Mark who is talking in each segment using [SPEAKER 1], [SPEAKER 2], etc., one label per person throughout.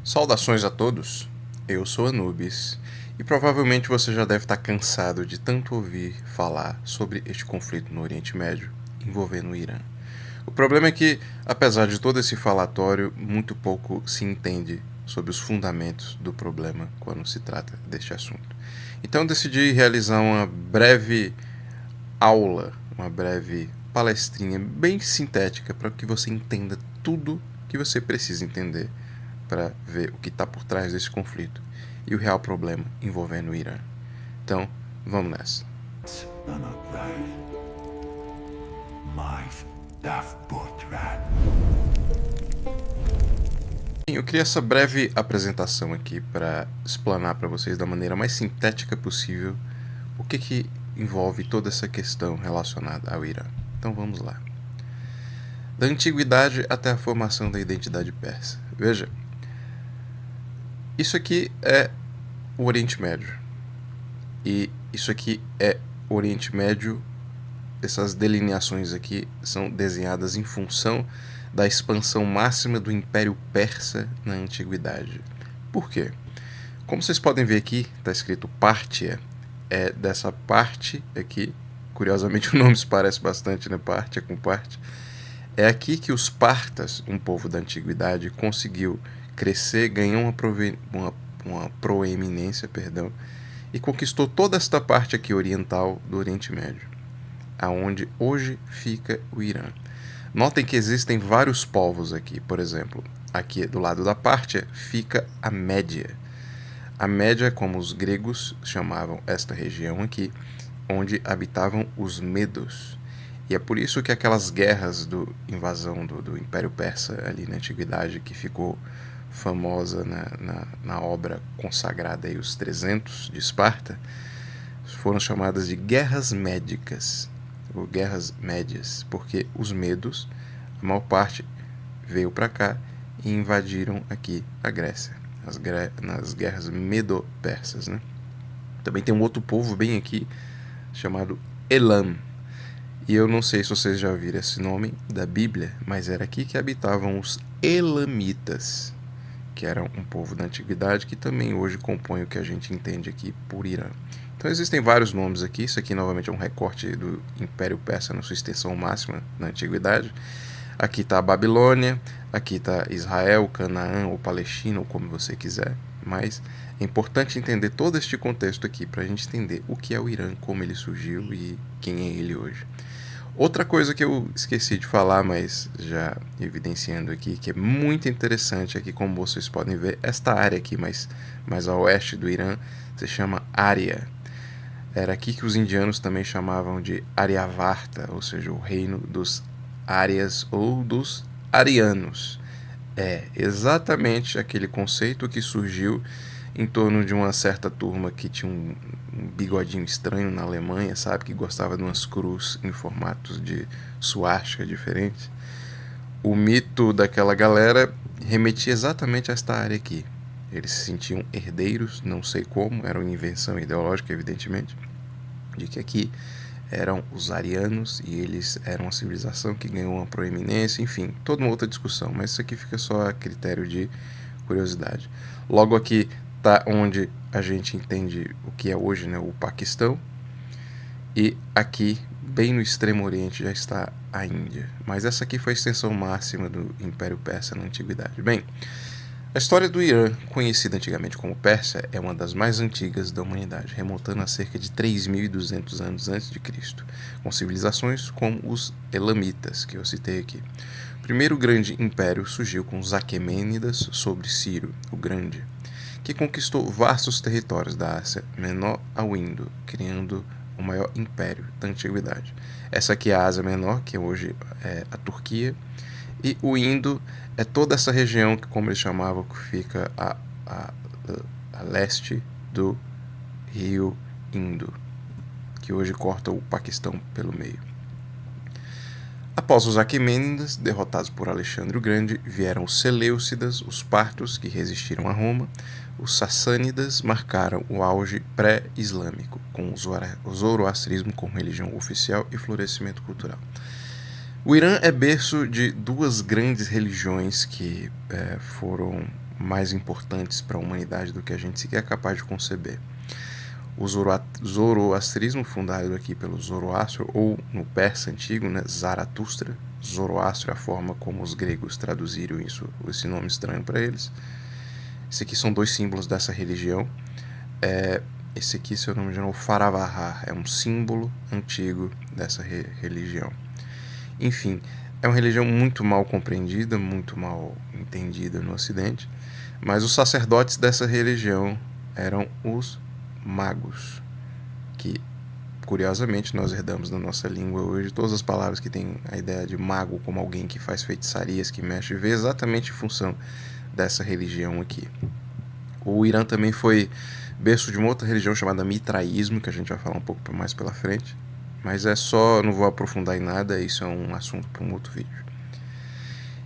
[SPEAKER 1] Saudações a todos, eu sou Anubis e provavelmente você já deve estar cansado de tanto ouvir falar sobre este conflito no Oriente Médio envolvendo o Irã. O problema é que, apesar de todo esse falatório, muito pouco se entende sobre os fundamentos do problema quando se trata deste assunto. Então decidi realizar uma breve aula, uma breve palestrinha bem sintética para que você entenda tudo que você precisa entender para ver o que está por trás desse conflito e o real problema envolvendo o Irã. Então, vamos nessa. Eu criei essa breve apresentação aqui para explanar para vocês da maneira mais sintética possível o que envolve toda essa questão relacionada ao Irã. Então vamos lá. Da antiguidade até a formação da identidade persa. Veja, isso aqui é o Oriente Médio. E isso aqui é o Oriente Médio. Essas delineações aqui são desenhadas em função da expansão máxima do Império Persa na Antiguidade. Por quê? Como vocês podem ver aqui, está escrito Pártia, é dessa parte aqui, curiosamente o nome se parece bastante, né? Pártia com parte. É aqui que os partas, um povo da Antiguidade, conseguiu crescer, ganhou uma proeminência, e conquistou toda esta parte aqui oriental do Oriente Médio, aonde hoje fica o Irã. Notem que existem vários povos aqui. Por exemplo, aqui do lado da Pártia fica a Média. A Média é como os gregos chamavam esta região aqui, onde habitavam os medos. E é por isso que aquelas guerras de invasão do Império Persa ali na Antiguidade, que ficou famosa na obra consagrada aí, Os 300 de Esparta, foram chamadas de Guerras Médicas, ou Guerras Médias, porque os medos, a maior parte, veio para cá e invadiram aqui a Grécia, nas guerras medo-persas, né? Também tem um outro povo bem aqui, chamado Elam. E eu não sei se vocês já ouviram esse nome da Bíblia, mas era aqui que habitavam os Elamitas, que eram um povo da antiguidade que também hoje compõe o que a gente entende aqui por Irã. Então existem vários nomes aqui. Isso aqui novamente é um recorte do Império Persa na sua extensão máxima na antiguidade. Aqui está a Babilônia, aqui está Israel, Canaã ou Palestina, ou como você quiser. Mas é importante entender todo este contexto aqui para a gente entender o que é o Irã, como ele surgiu e quem é ele hoje. Outra coisa que eu esqueci de falar, mas já evidenciando aqui, que é muito interessante aqui, como vocês podem ver, esta área aqui mais a oeste do Irã se chama Ária. Era aqui que os indianos também chamavam de Aryavarta, ou seja, o reino dos Árias ou dos arianos. É exatamente aquele conceito que surgiu em torno de uma certa turma que tinha um bigodinho estranho na Alemanha, sabe? Que gostava de umas cruz em formatos de suástica diferentes. O mito daquela galera remetia exatamente a esta área aqui. Eles se sentiam herdeiros, não sei como, era uma invenção ideológica, evidentemente, de que aqui eram os arianos e eles eram uma civilização que ganhou uma proeminência, enfim, toda uma outra discussão, mas isso aqui fica só a critério de curiosidade. Logo aqui está onde a gente entende o que é hoje, né, o Paquistão, e aqui, bem no extremo oriente, já está a Índia. Mas essa aqui foi a extensão máxima do Império Persa na Antiguidade. Bem, a história do Irã, conhecida antigamente como Pérsia, é uma das mais antigas da humanidade, remontando a cerca de 3.200 anos antes de Cristo, com civilizações como os Elamitas, que eu citei aqui. O primeiro grande império surgiu com os Aquemênidas sobre Ciro, o Grande, que conquistou vastos territórios da Ásia Menor ao Indo, criando o maior império da antiguidade. Essa aqui é a Ásia Menor, que hoje é a Turquia, e o Indo é toda essa região que, como eles chamavam, que fica a leste do rio Indo, que hoje corta o Paquistão pelo meio. Após os Aquemênidas, derrotados por Alexandre o Grande, vieram os Seleucidas, os partos, que resistiram a Roma. Os Sassânidas marcaram o auge pré-islâmico, com o zoroastrismo como religião oficial e florescimento cultural. O Irã é berço de duas grandes religiões que foram mais importantes para a humanidade do que a gente sequer é capaz de conceber. O zoroastrismo, fundado aqui pelo Zoroastro, ou no persa antigo, né, Zaratustra. Zoroastro é a forma como os gregos traduziram esse nome estranho para eles. Esse aqui são dois símbolos dessa religião. Esse aqui, se eu não me engano, é o Faravaha, é um símbolo antigo dessa religião. Enfim, é uma religião muito mal compreendida, muito mal entendida no Ocidente, mas os sacerdotes dessa religião eram os magos, que curiosamente nós herdamos na nossa língua hoje todas as palavras que têm a ideia de mago como alguém que faz feitiçarias, que mexe, vê exatamente em função dessa religião aqui. O Irã também foi berço de uma outra religião chamada mitraísmo, que a gente vai falar um pouco mais pela frente, mas não vou aprofundar em nada, isso é um assunto para um outro vídeo.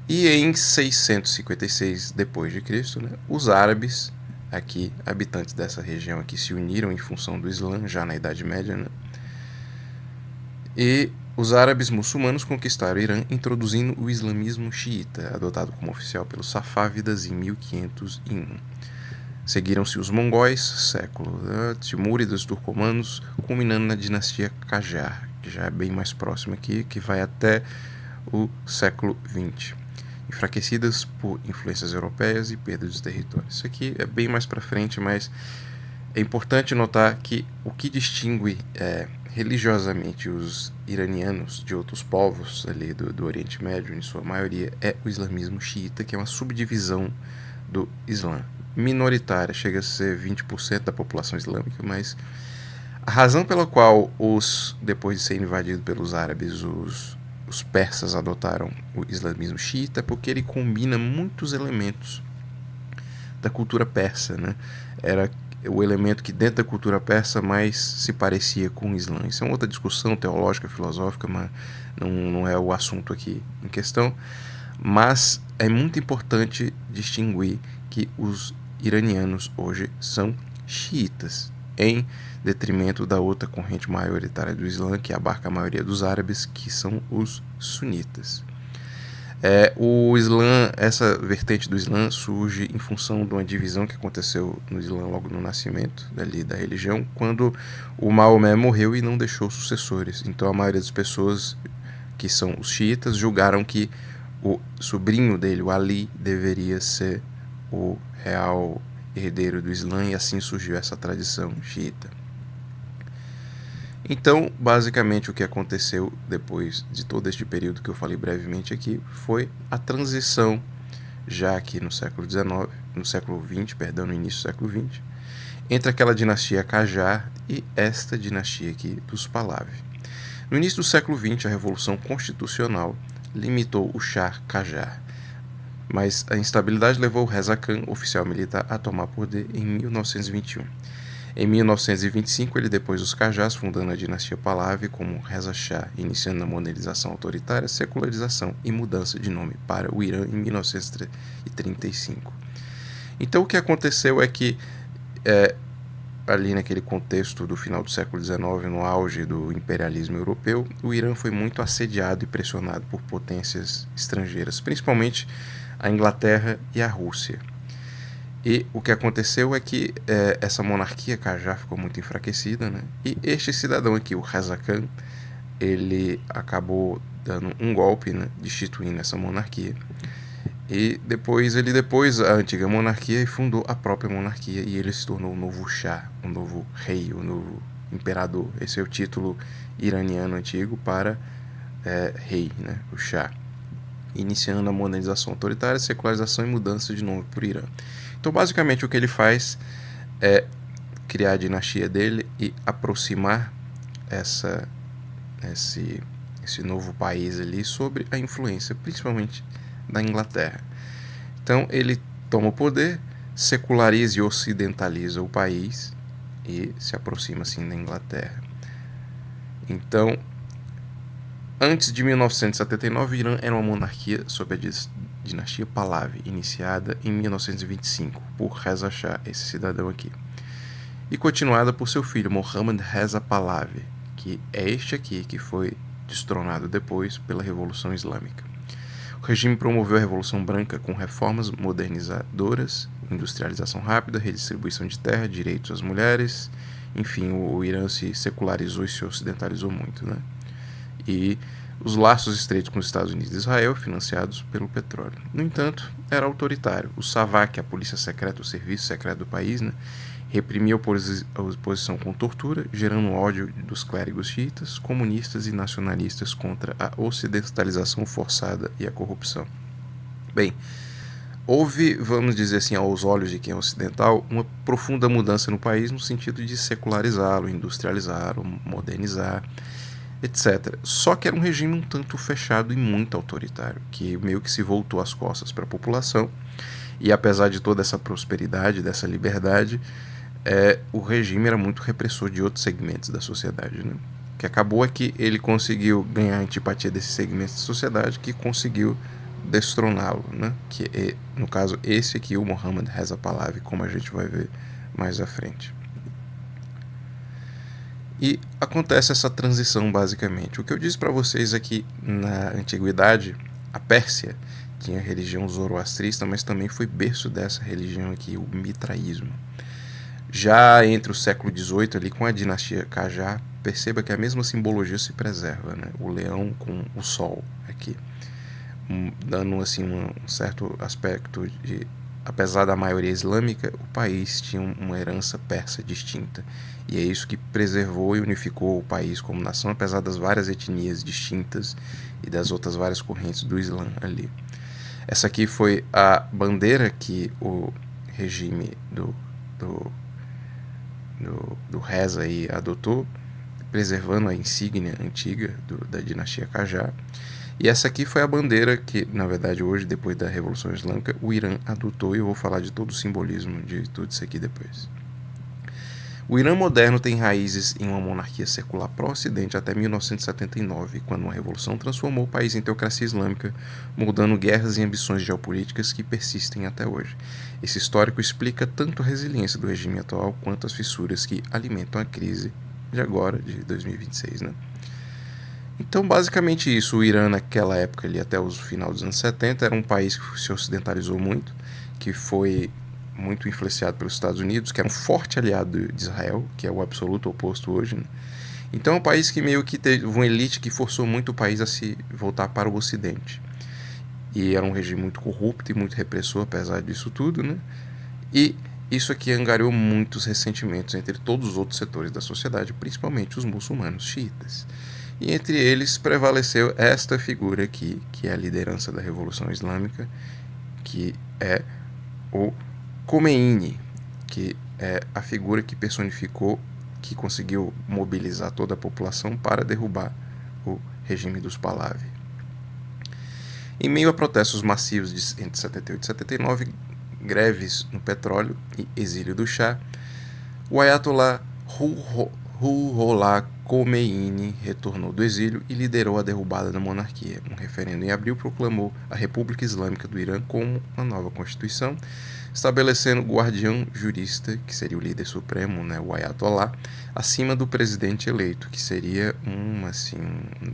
[SPEAKER 1] E em 656 d.C., né, os árabes aqui, habitantes dessa região aqui, se uniram em função do Islã, já na Idade Média, né? E os árabes muçulmanos conquistaram o Irã, introduzindo o islamismo xiita, adotado como oficial pelos safávidas em 1501. Seguiram-se os mongóis, século timúridas, turcomanos, culminando na dinastia Qajar, que já é bem mais próxima aqui, que vai até o século XX. Enfraquecidas por influências europeias e perda de territórios. Isso aqui é bem mais para frente, mas é importante notar que o que distingue religiosamente os iranianos de outros povos ali do Oriente Médio, em sua maioria, é o islamismo xiita, que é uma subdivisão do Islã. Minoritária, chega a ser 20% da população islâmica, mas a razão pela qual depois de ser invadido pelos árabes, os persas adotaram o islamismo xiita porque ele combina muitos elementos da cultura persa, né? Era o elemento que dentro da cultura persa mais se parecia com o Islã. Isso é uma outra discussão teológica, filosófica, mas não é o assunto aqui em questão. Mas é muito importante distinguir que os iranianos hoje são xiitas, em detrimento da outra corrente maioritária do Islã, que abarca a maioria dos árabes, que são os sunitas. O Islã, essa vertente do Islã surge em função de uma divisão que aconteceu no Islã logo no nascimento da religião, quando o Maomé morreu e não deixou sucessores. Então a maioria das pessoas, que são os xiitas, julgaram que o sobrinho dele, o Ali, deveria ser o real herdeiro do Islã, e assim surgiu essa tradição xiita. Então, basicamente, o que aconteceu depois de todo este período que eu falei brevemente aqui foi a transição, já aqui no século XIX, no início do século XX, entre aquela dinastia Qajar e esta dinastia aqui dos Pahlavi. No início do século XX, a Revolução Constitucional limitou o Shah Qajar, mas a instabilidade levou o Reza Khan, oficial militar, a tomar poder em 1921. Em 1925, ele depôs os Qajars, fundando a dinastia Pahlavi como Reza Shah, iniciando a modernização autoritária, secularização e mudança de nome para o Irã em 1935. Então o que aconteceu é que, ali naquele contexto do final do século XIX, no auge do imperialismo europeu, o Irã foi muito assediado e pressionado por potências estrangeiras, principalmente a Inglaterra e a Rússia. E o que aconteceu é que essa monarquia Qajar ficou muito enfraquecida, né? E este cidadão aqui, o Reza Khan, ele acabou dando um golpe, né, destituindo essa monarquia. E depois a antiga monarquia, e fundou a própria monarquia, e ele se tornou o novo Shah, o novo rei, o novo imperador. Esse é o título iraniano antigo para rei, né, o Shah, iniciando a modernização autoritária, secularização e mudança de nome para o Irã. Então, basicamente, o que ele faz é criar a dinastia dele e aproximar esse novo país ali sobre a influência, principalmente da Inglaterra. Então, ele toma o poder, seculariza e ocidentaliza o país e se aproxima, assim, da Inglaterra. Então, antes de 1979, o Irã era uma monarquia sob a dinastia Pahlavi, iniciada em 1925 por Reza Shah, esse cidadão aqui, e continuada por seu filho Mohammad Reza Pahlavi, que é este aqui que foi destronado depois pela Revolução Islâmica. O regime promoveu a Revolução Branca com reformas modernizadoras, industrialização rápida, redistribuição de terra, direitos às mulheres. Enfim, o Irã se secularizou e se ocidentalizou muito, né? E os laços estreitos com os Estados Unidos e Israel, financiados pelo petróleo. No entanto, era autoritário. O SAVAK, a polícia secreta, o serviço secreto do país, né, reprimia a oposição com tortura, gerando ódio dos clérigos xiitas, comunistas e nacionalistas contra a ocidentalização forçada e a corrupção. Bem, houve, vamos dizer assim, aos olhos de quem é ocidental, uma profunda mudança no país no sentido de secularizá-lo, industrializá-lo, modernizar, etc. Só que era um regime um tanto fechado e muito autoritário, que meio que se voltou as costas para a população. E apesar de toda essa prosperidade, dessa liberdade, o regime era muito repressor de outros segmentos da sociedade, né? O que acabou é que ele conseguiu ganhar a antipatia desses segmentos da sociedade, que conseguiu destroná-lo, né? Que é, no caso, esse aqui, o Mohammad Reza Pahlavi, como a gente vai ver mais à frente. E acontece essa transição, basicamente. O que eu disse para vocês é que, na antiguidade, a Pérsia tinha a religião zoroastrista, mas também foi berço dessa religião aqui, o mitraísmo. Já entre o século XVIII, ali, com a dinastia Qajar, perceba que a mesma simbologia se preserva, né? O leão com o sol aqui, dando assim um certo aspecto de... Apesar da maioria islâmica, o país tinha uma herança persa distinta. E é isso que preservou e unificou o país como nação, apesar das várias etnias distintas e das outras várias correntes do Islã ali. Essa aqui foi a bandeira que o regime do Reza aí adotou, preservando a insígnia antiga da dinastia Qajar. E essa aqui foi a bandeira que, na verdade, hoje, depois da Revolução Islâmica, o Irã adotou, e eu vou falar de todo o simbolismo de tudo isso aqui depois. O Irã moderno tem raízes em uma monarquia secular pró-ocidente até 1979, quando uma revolução transformou o país em teocracia islâmica, moldando guerras e ambições geopolíticas que persistem até hoje. Esse histórico explica tanto a resiliência do regime atual quanto as fissuras que alimentam a crise de agora, de 2026, né? Então, basicamente isso, o Irã naquela época, ali, até o final dos anos 70, era um país que se ocidentalizou muito, que foi muito influenciado pelos Estados Unidos, que era um forte aliado de Israel, que é o absoluto oposto hoje, né? Então é um país que meio que teve uma elite que forçou muito o país a se voltar para o Ocidente. E era um regime muito corrupto e muito repressor, apesar disso tudo, né? E isso aqui angariou muitos ressentimentos entre todos os outros setores da sociedade, principalmente os muçulmanos xiitas. E entre eles prevaleceu esta figura aqui, que é a liderança da Revolução Islâmica, que é o Khomeini, que é a figura que personificou, que conseguiu mobilizar toda a população para derrubar o regime dos Pahlavi. Em meio a protestos massivos entre 78 e 79, greves no petróleo e exílio do Shah, o Ayatollah Ruhollah Khomeini retornou do exílio e liderou a derrubada da monarquia. Um referendo em abril proclamou a República Islâmica do Irã como uma nova constituição, estabelecendo o guardião jurista, que seria o líder supremo, né, o Ayatollah, acima do presidente eleito, que seria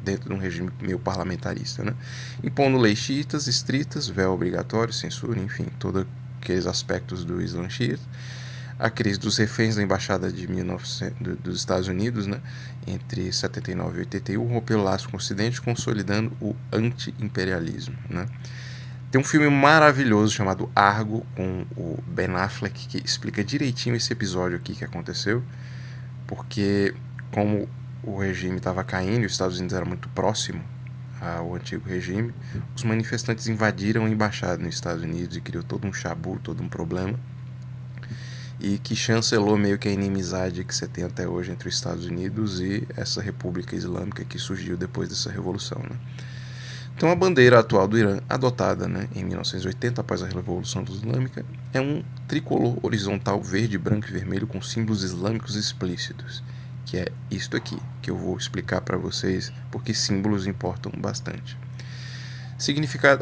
[SPEAKER 1] dentro de um regime meio parlamentarista, né, impondo leis xiitas estritas, véu obrigatório, censura, enfim, todos aqueles aspectos do Islã xiita. A crise dos reféns da embaixada dos Estados Unidos, né, entre 79 e 81, rompeu o laço com o Ocidente, consolidando o anti-imperialismo, né. Tem um filme maravilhoso chamado Argo, com o Ben Affleck, que explica direitinho esse episódio aqui que aconteceu, porque como o regime estava caindo e os Estados Unidos era muito próximo ao antigo regime, os manifestantes invadiram a embaixada nos Estados Unidos e criou todo um chabu, todo um problema, e que chancelou meio que a inimizade que você tem até hoje entre os Estados Unidos e essa República Islâmica que surgiu depois dessa revolução, né? Então a bandeira atual do Irã, adotada, né, em 1980 após a Revolução Islâmica, é um tricolor horizontal verde, branco e vermelho com símbolos islâmicos explícitos, que é isto aqui, que eu vou explicar para vocês porque símbolos importam bastante. Significado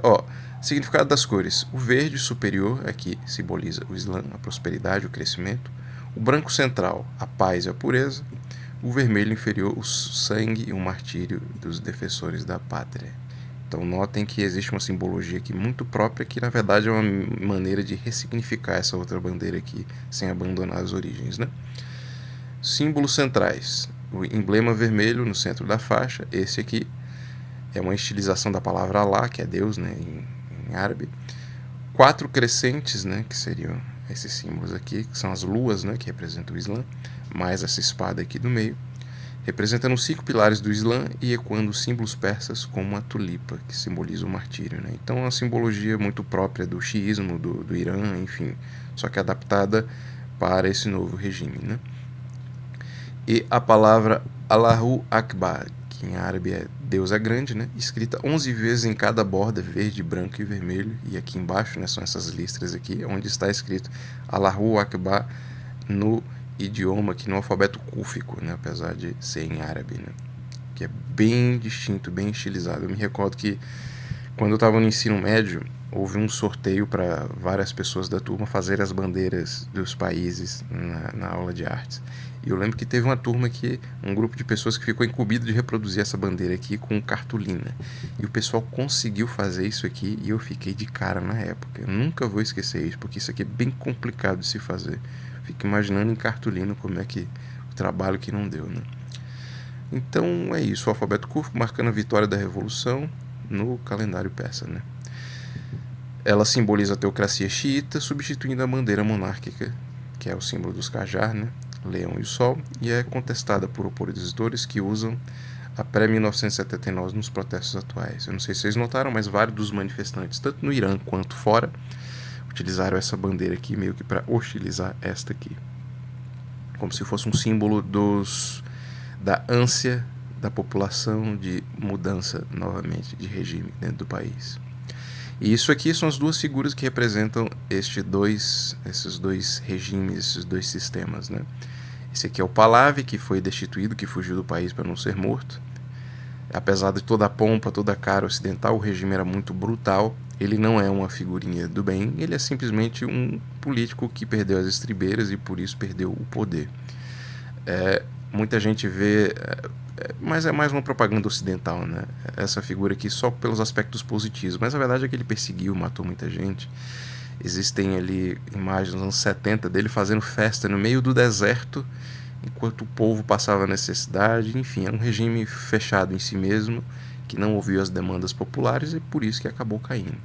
[SPEAKER 1] das cores. O verde superior aqui simboliza o Islã, a prosperidade, o crescimento. O branco central, a paz e a pureza. O vermelho inferior, o sangue e o martírio dos defensores da pátria. Então notem que existe uma simbologia aqui muito própria, que na verdade é uma maneira de ressignificar essa outra bandeira aqui, sem abandonar as origens, né? Símbolos centrais. O emblema vermelho no centro da faixa, esse aqui é uma estilização da palavra Allah, que é Deus, né, em árabe. 4 crescentes, né, que seriam esses símbolos aqui, que são as luas, né, que representam o Islã, mais essa espada aqui do meio, representando os 5 pilares do Islã e ecoando os símbolos persas como uma tulipa, que simboliza o martírio, né? Então é uma simbologia muito própria do xiismo, do Irã, enfim, só que adaptada para esse novo regime, né? E a palavra Allahu Akbar, que em árabe é Deus é grande, né? Escrita 11 vezes em cada borda, verde, branco e vermelho. E aqui embaixo, né, são essas listras aqui, onde está escrito Allahu Akbar no idioma, aqui no alfabeto cúfico, né? Apesar de ser em árabe, né? Que é bem distinto, bem estilizado. Eu me recordo que quando eu estava no ensino médio, houve um sorteio para várias pessoas da turma fazerem as bandeiras dos países na aula de artes. E eu lembro que teve uma turma que, um grupo de pessoas que ficou incumbido de reproduzir essa bandeira aqui com cartolina. E o pessoal conseguiu fazer isso aqui e eu fiquei de cara na época. Eu nunca vou esquecer isso, porque isso aqui é bem complicado de se fazer. Fico imaginando em cartolina como é que o trabalho que não deu, né? Então é isso, o alfabeto cúfico marcando a vitória da revolução no calendário persa, né? Ela simboliza a teocracia xiita, substituindo a bandeira monárquica, que é o símbolo dos Qajar, né? Leão e o Sol, e é contestada por opositores que usam a pré-1979 nos protestos atuais. Eu não sei se vocês notaram, mas vários dos manifestantes, tanto no Irã quanto fora, utilizaram essa bandeira aqui meio que para hostilizar esta aqui, como se fosse um símbolo da ânsia da população de mudança novamente de regime dentro do país. E isso aqui são as duas figuras que representam esses dois regimes, esses dois sistemas, né? Esse aqui é o Pahlavi, que foi destituído, que fugiu do país para não ser morto. Apesar de toda a pompa, toda a cara ocidental, o regime era muito brutal. Ele não é uma figurinha do bem, ele é simplesmente um político que perdeu as estribeiras e por isso perdeu o poder. Muita gente vê, mas é mais uma propaganda ocidental, né? Essa figura aqui só pelos aspectos positivos, mas a verdade é que ele perseguiu, matou muita gente. Existem ali imagens nos anos 70 dele fazendo festa no meio do deserto, enquanto o povo passava necessidade. Enfim, é um regime fechado em si mesmo, que não ouviu as demandas populares e por isso que acabou caindo.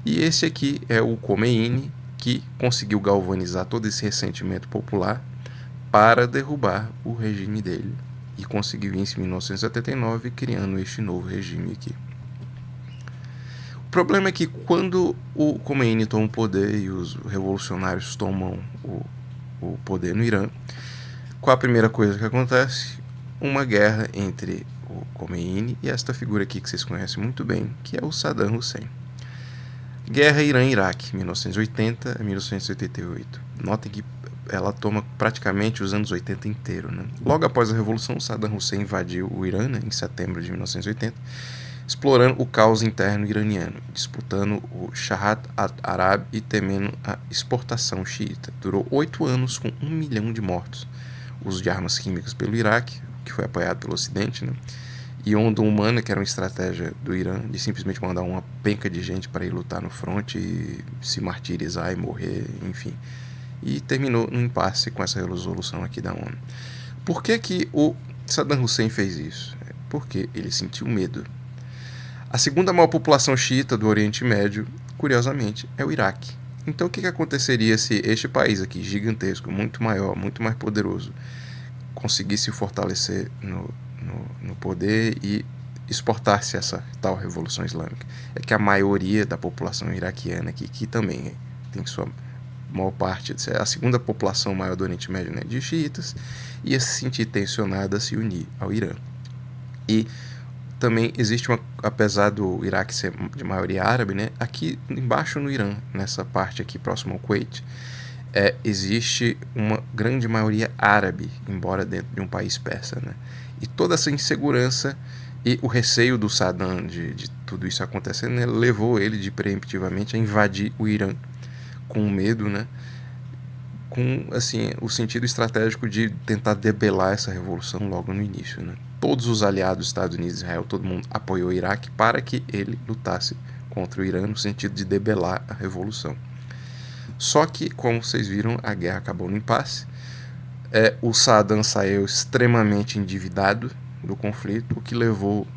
[SPEAKER 1] E esse aqui é o Khomeini, que conseguiu galvanizar todo esse ressentimento popular para derrubar o regime dele. E conseguiu isso em 1979, criando este novo regime aqui. O problema é que quando o Khomeini toma o poder e os revolucionários tomam o poder no Irã, qual a primeira coisa que acontece? Uma guerra entre o Khomeini e esta figura aqui que vocês conhecem muito bem, que é o Saddam Hussein. Guerra Irã-Iraque, 1980 a 1988. Notem que ela toma praticamente os anos 80 inteiro, né? Logo após a Revolução, Saddam Hussein invadiu o Irã, né, em setembro de 1980, explorando o caos interno iraniano, disputando o Shahat al-Arab e temendo a exportação xiita. Durou 8 anos com 1 milhão de mortos. Uso de armas químicas pelo Iraque, que foi apoiado pelo Ocidente, né? E onda humana, que era uma estratégia do Irã, de simplesmente mandar uma penca de gente para ir lutar no fronte e se martirizar e morrer, enfim. E terminou num impasse com essa resolução aqui da ONU. Por que o Saddam Hussein fez isso? Porque ele sentiu medo. A segunda maior população xiita do Oriente Médio, curiosamente, é o Iraque. Então o que aconteceria se este país aqui, gigantesco, muito maior, muito mais poderoso, conseguisse fortalecer no poder e exportar-se essa tal Revolução Islâmica? É que a maioria da população iraquiana aqui, que também tem sua maior parte, a segunda população maior do Oriente Médio, né, de xiitas, ia se sentir tensionada a se unir ao Irã. E também existe apesar do Iraque ser de maioria árabe, né, aqui embaixo no Irã, nessa parte aqui próximo ao Kuwait, existe uma grande maioria árabe, embora dentro de um país persa, né? E toda essa insegurança e o receio do Saddam de tudo isso acontecendo, né, levou ele de preemptivamente a invadir o Irã com medo, né, com assim, o sentido estratégico de tentar debelar essa revolução logo no início, né? Todos os aliados, Estados Unidos e Israel, todo mundo apoiou o Iraque para que ele lutasse contra o Irã no sentido de debelar a revolução. Só que, como vocês viram, a guerra acabou no impasse. O Saddam saiu extremamente endividado do conflito, o que levou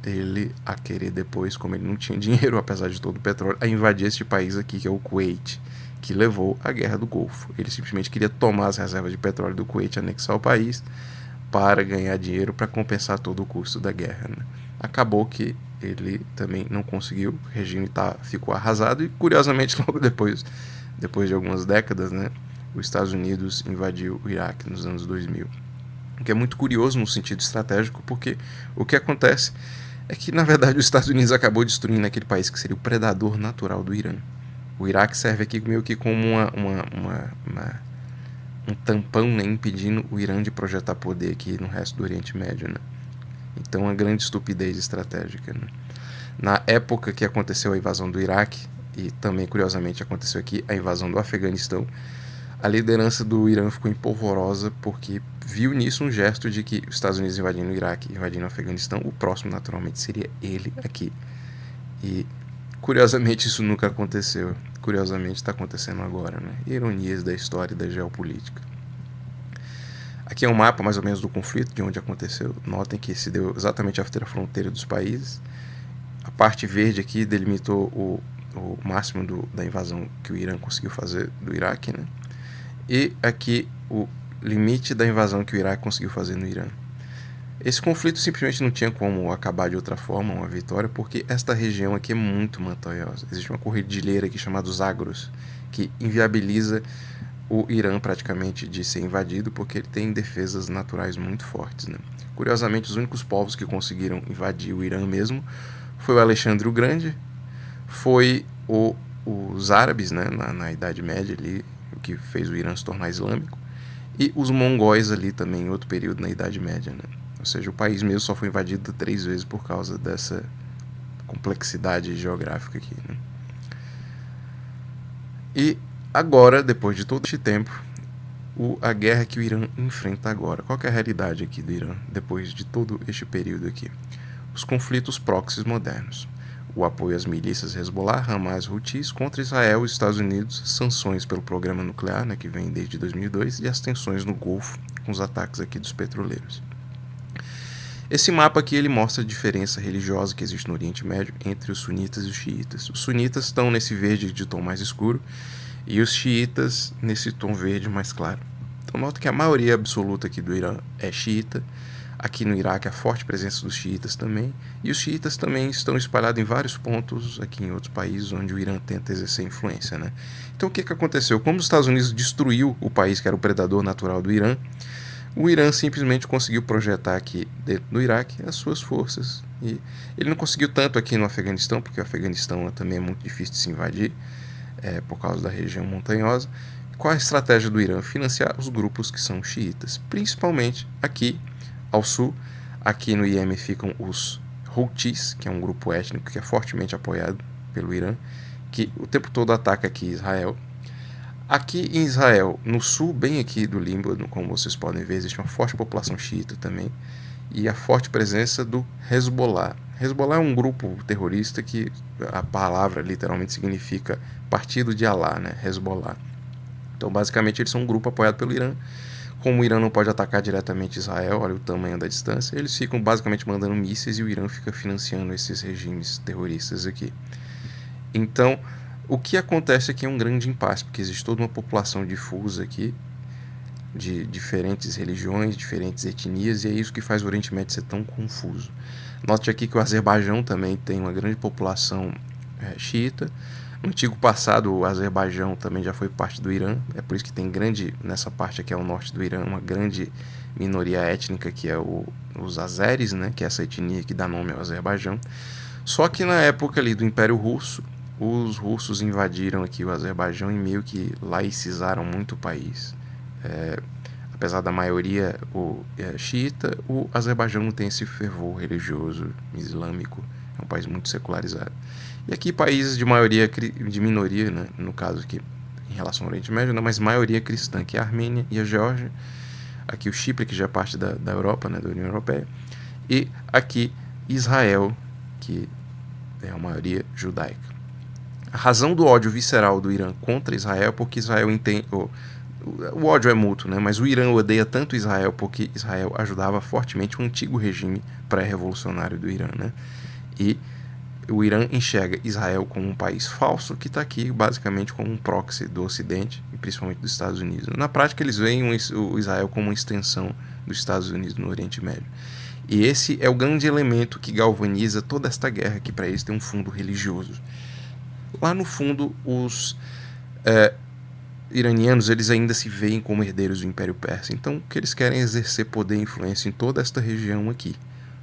[SPEAKER 1] ele a querer depois, como ele não tinha dinheiro, apesar de todo o petróleo, a invadir este país aqui, que é o Kuwait, que levou à Guerra do Golfo. Ele simplesmente queria tomar as reservas de petróleo do Kuwait, anexar o país, para ganhar dinheiro, para compensar todo o custo da guerra, né? Acabou que ele também não conseguiu, o regime ficou arrasado e, curiosamente, logo depois de algumas décadas, né, os Estados Unidos invadiu o Iraque nos anos 2000. O que é muito curioso no sentido estratégico, porque o que acontece é que, na verdade, os Estados Unidos acabou destruindo aquele país que seria o predador natural do Irã. O Iraque serve aqui meio que como um tampão, né, impedindo o Irã de projetar poder aqui no resto do Oriente Médio, né? Então, uma grande estupidez estratégica, né? Na época que aconteceu a invasão do Iraque, e também, curiosamente, aconteceu aqui a invasão do Afeganistão, a liderança do Irã ficou empolvorosa porque viu nisso um gesto de que os Estados Unidos invadindo o Iraque, invadindo o Afeganistão, o próximo naturalmente seria ele aqui. E, curiosamente, isso nunca aconteceu. Curiosamente, está acontecendo agora, né? Ironias da história e da geopolítica. Aqui é um mapa mais ou menos do conflito, de onde aconteceu. Notem que se deu exatamente after a fronteira dos países. A parte verde aqui delimitou o máximo da invasão que o Irã conseguiu fazer do Iraque, né? E aqui o limite da invasão que o Iraque conseguiu fazer no Irã. Esse conflito simplesmente não tinha como acabar de outra forma, uma vitória, porque esta região aqui é muito montanhosa. Existe uma cordilheira aqui chamada Zagros, que inviabiliza o Irã praticamente de ser invadido, porque ele tem defesas naturais muito fortes, né? Curiosamente, os únicos povos que conseguiram invadir o Irã mesmo foi o Alexandre o Grande, foi os árabes, né, na Idade Média ali, o que fez o Irã se tornar islâmico, e os mongóis ali também em outro período na Idade Média, né? Ou seja, o país mesmo só foi invadido 3 vezes por causa dessa complexidade geográfica aqui, né? E agora, depois de todo este tempo, a guerra que o Irã enfrenta agora. Qual é a realidade aqui do Irã depois de todo este período aqui? Os conflitos proxies modernos. O apoio às milícias Hezbollah, Hamas, Houthis contra Israel e Estados Unidos, sanções pelo programa nuclear, né, que vem desde 2002, e as tensões no Golfo com os ataques aqui dos petroleiros. Esse mapa aqui ele mostra a diferença religiosa que existe no Oriente Médio entre os sunitas e os xiitas. Os sunitas estão nesse verde de tom mais escuro e os xiitas nesse tom verde mais claro. Então nota que a maioria absoluta aqui do Irã é xiita. Aqui no Iraque há forte presença dos xiitas também, e os xiitas também estão espalhados em vários pontos aqui em outros países onde o Irã tenta exercer influência, né? Então o que aconteceu? Como os Estados Unidos destruiu o país que era o predador natural do Irã, o Irã simplesmente conseguiu projetar aqui dentro do Iraque as suas forças. E ele não conseguiu tanto aqui no Afeganistão, porque o Afeganistão também é muito difícil de se invadir, por causa da região montanhosa. Qual a estratégia do Irã? Financiar os grupos que são xiitas, principalmente aqui ao sul. Aqui no Iêmen ficam os Houthis, que é um grupo étnico que é fortemente apoiado pelo Irã, que o tempo todo ataca aqui Israel. Aqui em Israel, no sul, bem aqui do Líbano, como vocês podem ver, existe uma forte população xiita também, e a forte presença do Hezbollah. Hezbollah é um grupo terrorista que a palavra literalmente significa partido de Alá, né? Hezbollah. Então, basicamente, eles são um grupo apoiado pelo Irã. Como o Irã não pode atacar diretamente Israel, olha o tamanho da distância, eles ficam basicamente mandando mísseis e o Irã fica financiando esses regimes terroristas aqui. Então, o que acontece aqui é um grande impasse, porque existe toda uma população difusa aqui, de diferentes religiões, diferentes etnias, e é isso que faz o Oriente Médio ser tão confuso. Note aqui que o Azerbaijão também tem uma grande população xiita. No antigo passado, o Azerbaijão também já foi parte do Irã, é por isso que tem nessa parte aqui ao norte do Irã, uma grande minoria étnica que é os azeres, né, que é essa etnia que dá nome ao Azerbaijão. Só que na época ali do Império Russo, os russos invadiram aqui o Azerbaijão e meio que laicizaram muito o país. Apesar da maioria xiita, o Azerbaijão não tem esse fervor religioso islâmico, é um país muito secularizado. E aqui países de maioria, de minoria, né, no caso aqui, em relação ao Oriente Médio, né, mas maioria cristã, que é a Armênia e a Geórgia, aqui o Chipre, que já é parte da Europa, né, da União Europeia, e aqui Israel, que é a maioria judaica. A razão do ódio visceral do Irã contra Israel é porque Israel entende... O ódio é mútuo, né? Mas o Irã odeia tanto Israel porque Israel ajudava fortemente o antigo regime pré-revolucionário do Irã, né? E o Irã enxerga Israel como um país falso que está aqui basicamente como um proxy do Ocidente e principalmente dos Estados Unidos. Na prática, eles veem o Israel como uma extensão dos Estados Unidos no Oriente Médio. E esse é o grande elemento que galvaniza toda esta guerra, que para eles tem um fundo religioso. Lá no fundo, os iranianos eles ainda se veem como herdeiros do Império Persa. Então, o que eles querem é exercer poder e influência em toda esta região aqui.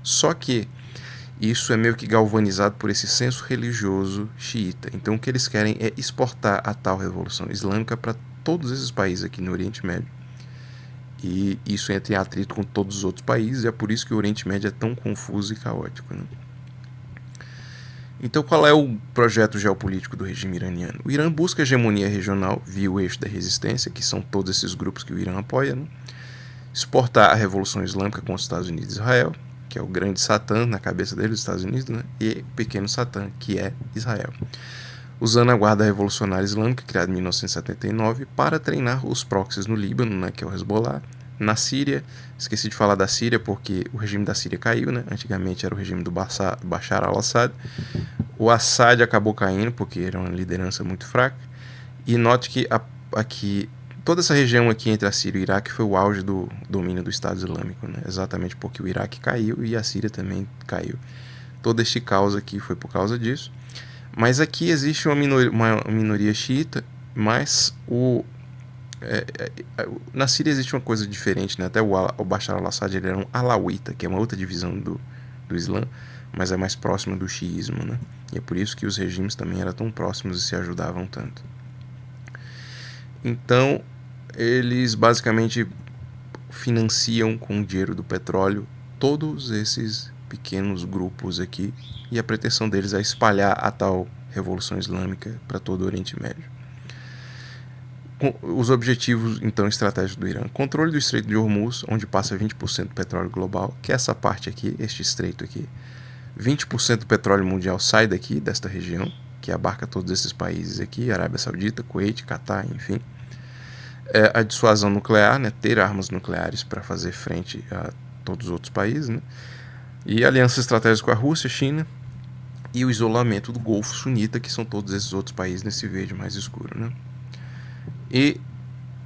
[SPEAKER 1] Só que isso é meio que galvanizado por esse senso religioso xiita. Então, o que eles querem é exportar a tal revolução islâmica para todos esses países aqui no Oriente Médio. E isso entra em atrito com todos os outros países, e é por isso que o Oriente Médio é tão confuso e caótico, né? Então, qual é o projeto geopolítico do regime iraniano? O Irã busca hegemonia regional via o eixo da resistência, que são todos esses grupos que o Irã apoia, né? Exportar a Revolução Islâmica com os Estados Unidos e Israel, que é o grande Satã na cabeça dele, os Estados Unidos, né? E o pequeno Satã, que é Israel. Usando a Guarda Revolucionária Islâmica, criada em 1979, para treinar os proxies no Líbano, né, que é o Hezbollah. Na Síria, esqueci de falar da Síria porque o regime da Síria caiu, né? Antigamente era o regime do Bashar al-Assad. O Assad acabou caindo porque era uma liderança muito fraca. E note que aqui toda essa região aqui entre a Síria e o Iraque foi o auge do domínio do Estado Islâmico, né? Exatamente porque o Iraque caiu e a Síria também caiu. Todo este caos aqui foi por causa disso. Mas aqui existe uma minoria xiita, mas na Síria existe uma coisa diferente, né? Até o Bashar al-Assad ele era um alauíta, que é uma outra divisão do Islã, mas é mais próximo do xiismo, né? E é por isso que os regimes também eram tão próximos e se ajudavam tanto. Então, eles basicamente financiam com o dinheiro do petróleo todos esses pequenos grupos aqui, e a pretensão deles é espalhar a tal Revolução Islâmica para todo o Oriente Médio. Os objetivos, então, estratégicos do Irã: controle do Estreito de Hormuz, onde passa 20% do petróleo global, que é essa parte aqui, este estreito aqui. 20% do petróleo mundial sai daqui, desta região, que abarca todos esses países aqui, Arábia Saudita, Kuwait, Catar, enfim. A dissuasão nuclear, né, ter armas nucleares para fazer frente a todos os outros países, né, e alianças estratégicas com a Rússia, China, e o isolamento do Golfo Sunita, que são todos esses outros países nesse verde mais escuro, né. E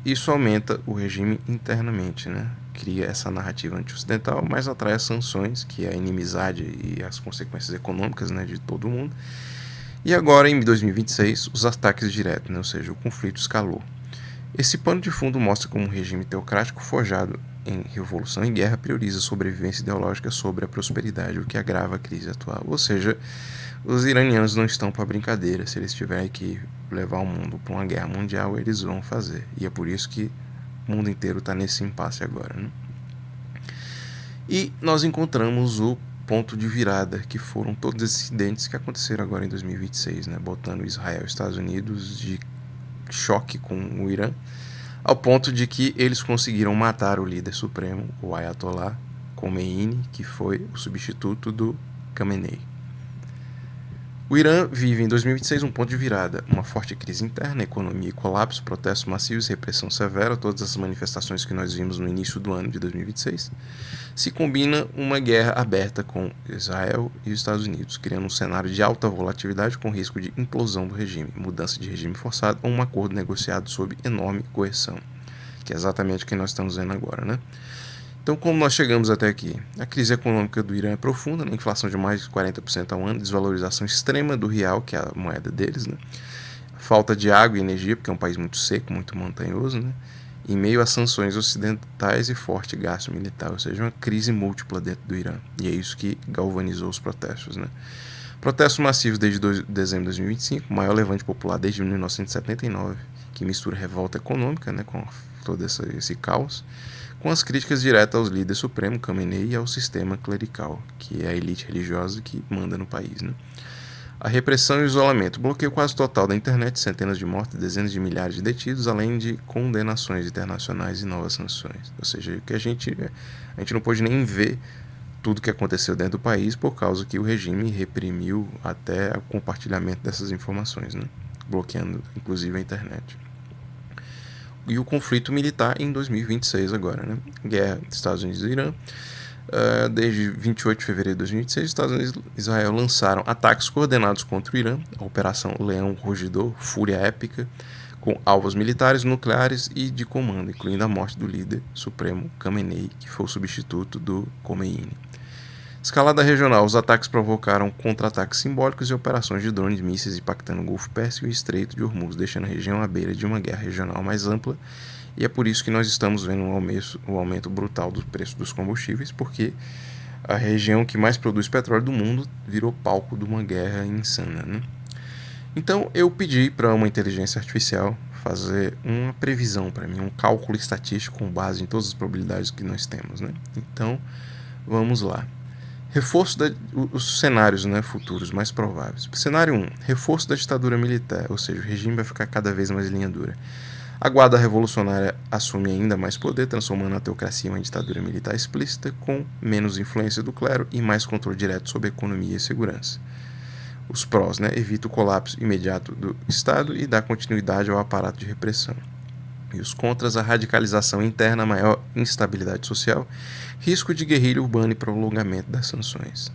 [SPEAKER 1] isso aumenta o regime internamente, né, cria essa narrativa anti-ocidental, mas atrai as sanções, que é a inimizade e as consequências econômicas, né, de todo mundo. E agora, em 2026, os ataques diretos, né, ou seja, o conflito escalou. Esse pano de fundo mostra como um regime teocrático forjado em revolução e guerra prioriza a sobrevivência ideológica sobre a prosperidade, o que agrava a crise atual. Ou seja, os iranianos não estão para brincadeira. Se eles tiverem que levar o mundo para uma guerra mundial, eles vão fazer. E é por isso que o mundo inteiro está nesse impasse agora, né? E nós encontramos o ponto de virada, que foram todos esses incidentes que aconteceram agora em 2026, né? Botando Israel e Estados Unidos de choque com o Irã, ao ponto de que eles conseguiram matar o líder supremo, o Ayatollah Khomeini, que foi o substituto do Khamenei. O Irã vive em 2026 um ponto de virada, uma forte crise interna, economia e colapso, protestos massivos e repressão severa, todas essas manifestações que nós vimos no início do ano de 2026, se combina uma guerra aberta com Israel e os Estados Unidos, criando um cenário de alta volatilidade com risco de implosão do regime, mudança de regime forçado ou um acordo negociado sob enorme coerção, que é exatamente o que nós estamos vendo agora, né? Então, como nós chegamos até aqui? A crise econômica do Irã é profunda, né? Inflação de mais de 40% ao ano, desvalorização extrema do real, que é a moeda deles, né? Falta de água e energia, porque é um país muito seco, muito montanhoso, né? Em meio a sanções ocidentais e forte gasto militar, ou seja, uma crise múltipla dentro do Irã. E é isso que galvanizou os protestos, né? Protestos massivos desde dezembro de 2025, o maior levante popular desde 1979, que mistura revolta econômica, né, com todo esse caos, com as críticas diretas aos líderes supremos, Khamenei, e ao sistema clerical, que é a elite religiosa que manda no país, né? A repressão e o isolamento. Bloqueio quase total da internet, centenas de mortes, dezenas de milhares de detidos, além de condenações internacionais e novas sanções. Ou seja, que a gente não pôde nem ver tudo que aconteceu dentro do país por causa que o regime reprimiu até o compartilhamento dessas informações, né? Bloqueando inclusive a internet. E o conflito militar em 2026 agora, né? Guerra dos Estados Unidos e Irã. Desde 28 de fevereiro de 2026, os Estados Unidos e Israel lançaram ataques coordenados contra o Irã, a Operação Leão Rugidor, Fúria Épica, com alvos militares, nucleares e de comando, incluindo a morte do líder supremo Khamenei, que foi o substituto do Khomeini. Escalada regional, os ataques provocaram contra-ataques simbólicos e operações de drones, mísseis impactando o Golfo Pérsico e o Estreito de Hormuz, deixando a região à beira de uma guerra regional mais ampla. E é por isso que nós estamos vendo um aumento brutal do preço dos combustíveis, porque a região que mais produz petróleo do mundo virou palco de uma guerra insana, né? Então eu pedi para uma inteligência artificial fazer uma previsão para mim, um cálculo estatístico com base em todas as probabilidades que nós temos, né? Então vamos lá. Reforço os cenários, né, futuros mais prováveis. Cenário 1, reforço da ditadura militar, ou seja, o regime vai ficar cada vez mais linha dura. A guarda revolucionária assume ainda mais poder, transformando a teocracia em uma ditadura militar explícita, com menos influência do clero e mais controle direto sobre a economia e segurança. Os prós, né, evita o colapso imediato do Estado e dá continuidade ao aparato de repressão. E os contras, a radicalização interna, maior instabilidade social, risco de guerrilha urbana e prolongamento das sanções.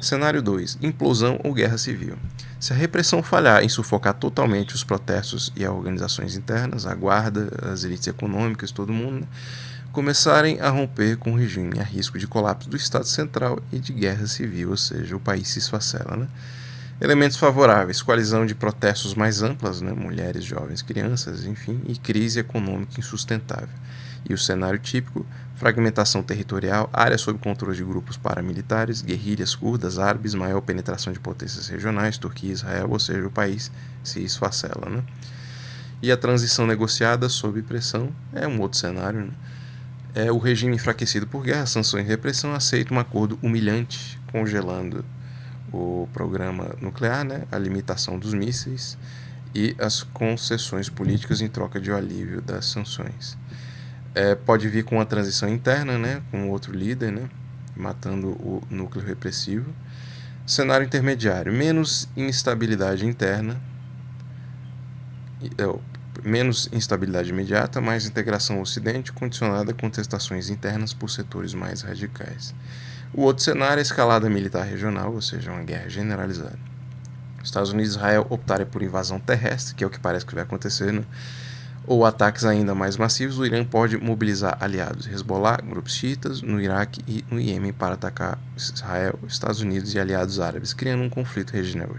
[SPEAKER 1] Cenário 2. Implosão ou guerra civil. Se a repressão falhar em sufocar totalmente os protestos e as organizações internas, a guarda, as elites econômicas, todo mundo, começarem a romper com o regime, há risco de colapso do Estado Central e de guerra civil, ou seja, o país se esfacela, né? Elementos favoráveis, coalizão de protestos mais amplas, né? Mulheres, jovens, crianças, enfim, e crise econômica insustentável. E o cenário típico, fragmentação territorial, área sob controle de grupos paramilitares, guerrilhas curdas, árabes, maior penetração de potências regionais, Turquia e Israel, ou seja, o país se esfacela, né? E a transição negociada sob pressão é um outro cenário, né? O regime enfraquecido por guerra, sanções e repressão aceita um acordo humilhante, congelando o programa nuclear, né? A limitação dos mísseis e as concessões políticas em troca de alívio das sanções. Pode vir com uma transição interna, né, com outro líder, né, matando o núcleo repressivo. Cenário intermediário, menos instabilidade interna, menos instabilidade imediata, mais integração ao Ocidente, condicionada a contestações internas por setores mais radicais. O outro cenário é a escalada militar regional, ou seja, uma guerra generalizada. Estados Unidos e Israel optarem por invasão terrestre, que é o que parece que vai acontecer, né? Ou ataques ainda mais massivos, o Irã pode mobilizar aliados Hezbollah, grupos xiitas, no Iraque e no Iêmen para atacar Israel, Estados Unidos e aliados árabes, criando um conflito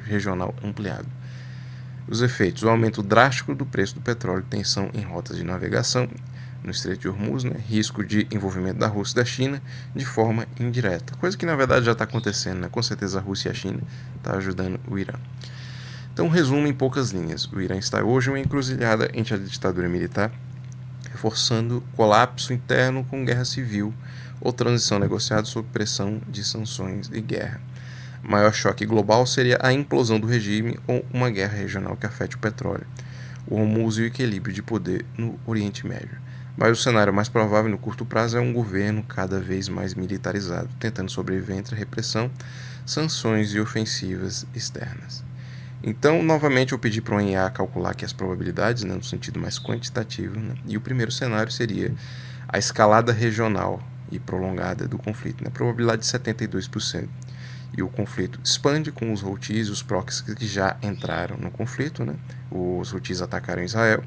[SPEAKER 1] regional ampliado. Os efeitos, o aumento drástico do preço do petróleo, tensão em rotas de navegação no Estreito de Hormuz, né? Risco de envolvimento da Rússia e da China de forma indireta, coisa que na verdade já está acontecendo, né? Com certeza a Rússia e a China estão ajudando o Irã. Então, resumo em poucas linhas. O Irã está hoje em uma encruzilhada entre a ditadura militar, reforçando colapso interno com guerra civil ou transição negociada sob pressão de sanções e guerra. O maior choque global seria a implosão do regime ou uma guerra regional que afete o petróleo, o Hormuz e o equilíbrio de poder no Oriente Médio. Mas o cenário mais provável no curto prazo é um governo cada vez mais militarizado, tentando sobreviver entre a repressão, sanções e ofensivas externas. Então, novamente, eu pedi para o IA calcular aqui as probabilidades, né, no sentido mais quantitativo, né, e o primeiro cenário seria a escalada regional e prolongada do conflito, né, probabilidade de 72%. E o conflito expande com os Houthis e os proxies que já entraram no conflito, né, os Houthis atacaram Israel,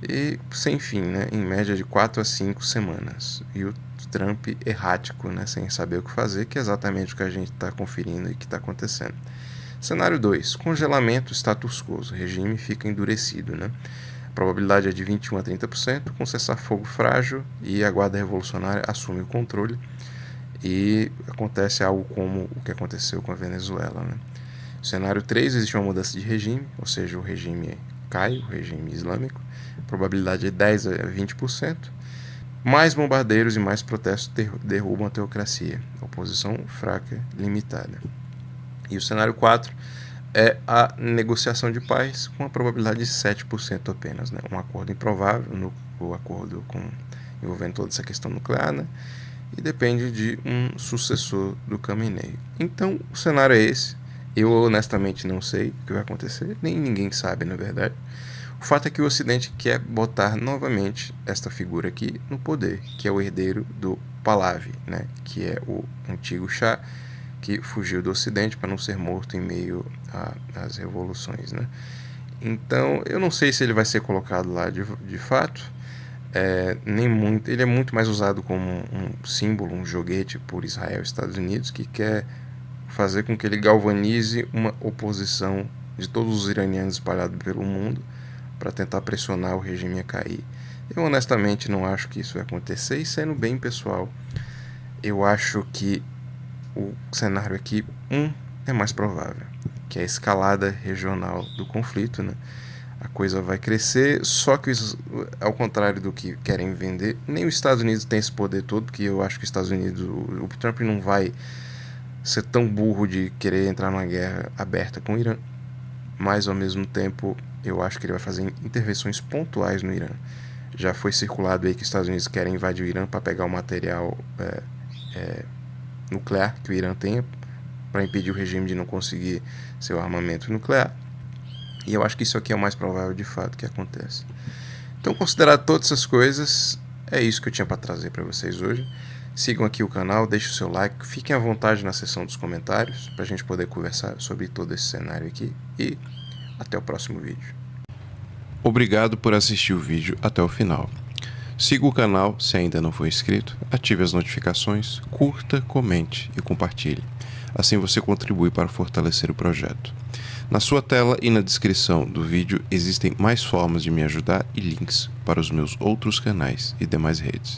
[SPEAKER 1] e sem fim, né, em média de 4 a 5 semanas. E o Trump errático, né, sem saber o que fazer, que é exatamente o que a gente está conferindo e que está acontecendo. Cenário 2. Congelamento status quo. O regime fica endurecido, né? A probabilidade é de 21 a 30%, com cessar-fogo frágil e a guarda revolucionária assume o controle e acontece algo como o que aconteceu com a Venezuela, né? Cenário 3. Existe uma mudança de regime, ou seja, o regime cai, o regime islâmico. A probabilidade é 10 a 20%. Mais bombardeiros e mais protestos derrubam a teocracia. Oposição fraca, limitada. E o cenário 4, é a negociação de paz com a probabilidade de 7% apenas, né? Um acordo improvável, o acordo envolvendo toda essa questão nuclear, né? E depende de um sucessor do Khamenei. Então, o cenário é esse. Eu honestamente não sei o que vai acontecer, nem ninguém sabe, na verdade. O fato é que o Ocidente quer botar novamente esta figura aqui no poder, que é o herdeiro do Pahlavi, né? Que é o antigo Shah, que fugiu do Ocidente para não ser morto em meio às revoluções, né? Então, eu não sei se ele vai ser colocado lá de fato. Nem muito. Ele é muito mais usado como um símbolo, um joguete por Israel e Estados Unidos, que quer fazer com que ele galvanize uma oposição de todos os iranianos espalhados pelo mundo para tentar pressionar o regime a cair. Eu honestamente não acho que isso vai acontecer, e sendo bem pessoal, eu acho que o cenário aqui, é mais provável, que é a escalada regional do conflito, né? A coisa vai crescer, só que ao contrário do que querem vender, nem os Estados Unidos tem esse poder todo, porque eu acho que os Estados Unidos, o Trump não vai ser tão burro de querer entrar numa guerra aberta com o Irã, mas ao mesmo tempo eu acho que ele vai fazer intervenções pontuais no Irã. Já foi circulado aí que os Estados Unidos querem invadir o Irã para pegar o material nuclear que o Irã tenha, para impedir o regime de não conseguir seu armamento nuclear. E eu acho que isso aqui é o mais provável de fato que aconteça. Então, considerado todas essas coisas, é isso que eu tinha para trazer para vocês hoje. Sigam aqui o canal, deixem o seu like, fiquem à vontade na seção dos comentários para a gente poder conversar sobre todo esse cenário aqui. E até o próximo vídeo.
[SPEAKER 2] Obrigado por assistir o vídeo até o final. Siga o canal se ainda não for inscrito, ative as notificações, curta, comente e compartilhe. Assim você contribui para fortalecer o projeto. Na sua tela e na descrição do vídeo existem mais formas de me ajudar e links para os meus outros canais e demais redes.